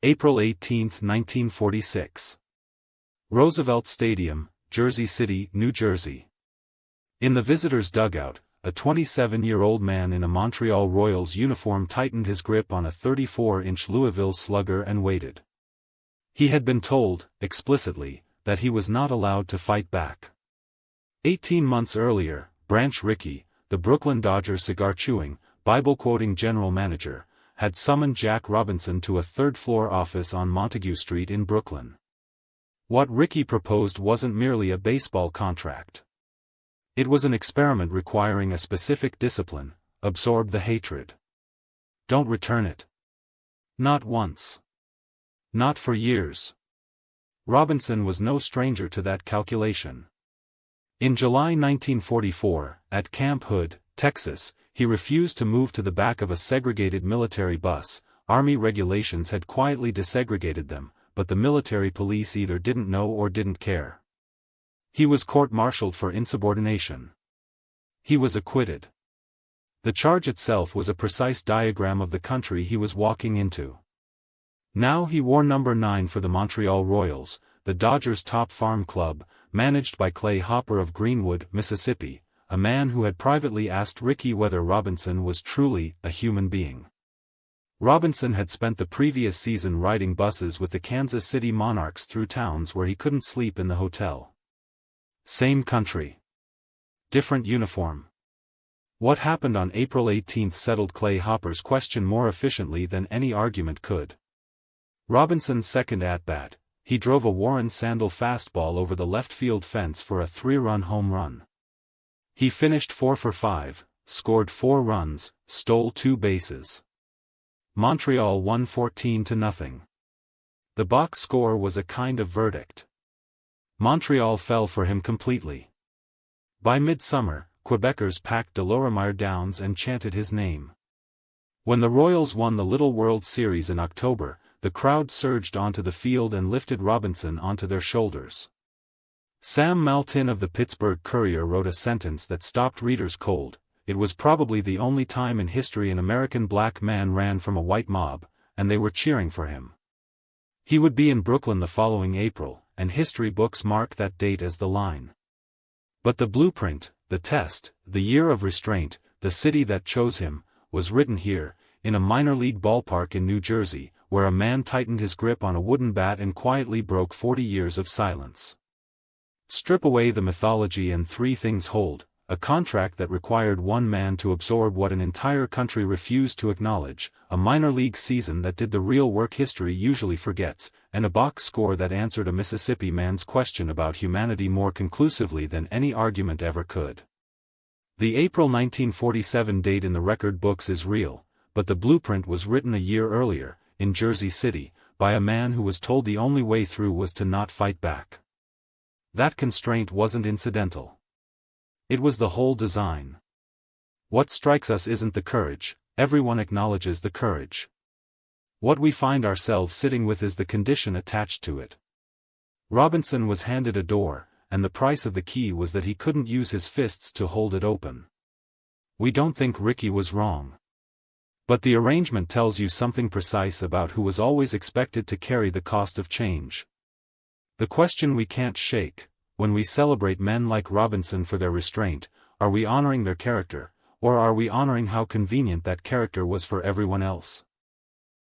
April 18, 1946. Roosevelt Stadium, Jersey City, New Jersey. In the visitors' dugout, a 27-year-old man in a Montreal Royals uniform tightened his grip on a 34-inch Louisville Slugger and waited. He had been told, explicitly, that he was not allowed to fight back. 18 months earlier, Branch Rickey, the Brooklyn Dodger cigar-chewing, Bible-quoting general manager, had summoned Jack Robinson to a third-floor office on Montague Street in Brooklyn. What Rickey proposed wasn't merely a baseball contract. It was an experiment requiring a specific discipline: absorb the hatred. Don't return it. Not once. Not for years. Robinson was no stranger to that calculation. In July 1944, at Camp Hood, Texas, he refused to move to the back of a segregated military bus. Army regulations had quietly desegregated them, but the military police either didn't know or didn't care. He was court-martialed for insubordination. He was acquitted. The charge itself was a precise diagram of the country he was walking into. Now he wore number 9 for the Montreal Royals, the Dodgers' top farm club, managed by Clay Hopper of Greenwood, Mississippi, a man who had privately asked Rickey whether Robinson was truly a human being. Robinson had spent the previous season riding buses with the Kansas City Monarchs through towns where he couldn't sleep in the hotel. Same country. Different uniform. What happened on April 18 settled Clay Hopper's question more efficiently than any argument could. Robinson's second at-bat, he drove a Warren Sandel fastball over the left field fence for a 3-run home run. He finished 4 for 5, scored 4 runs, stole 2 bases. Montreal won 14-0. The box score was a kind of verdict. Montreal fell for him completely. By midsummer, Quebecers packed de Lorimier Downs and chanted his name. When the Royals won the Little World Series in October, the crowd surged onto the field and lifted Robinson onto their shoulders. Sam Maltin of the Pittsburgh Courier wrote a sentence that stopped readers cold: "It was probably the only time in history an American black man ran from a white mob, and they were cheering for him." He would be in Brooklyn the following April, and history books mark that date as the line. But the blueprint, the test, the year of restraint, the city that chose him, was written here, in a minor league ballpark in New Jersey, where a man tightened his grip on a wooden bat and quietly broke 40 years of silence. Strip away the mythology and 3 things hold: a contract that required one man to absorb what an entire country refused to acknowledge, a minor league season that did the real work history usually forgets, and a box score that answered a Mississippi man's question about humanity more conclusively than any argument ever could. The April 1947 date in the record books is real, but the blueprint was written a year earlier, in Jersey City, by a man who was told the only way through was to not fight back. That constraint wasn't incidental. It was the whole design. What strikes us isn't the courage, everyone acknowledges the courage. What we find ourselves sitting with is the condition attached to it. Robinson was handed a door, and the price of the key was that he couldn't use his fists to hold it open. We don't think Rickey was wrong. But the arrangement tells you something precise about who was always expected to carry the cost of change. The question we can't shake: when we celebrate men like Robinson for their restraint, are we honoring their character, or are we honoring how convenient that character was for everyone else?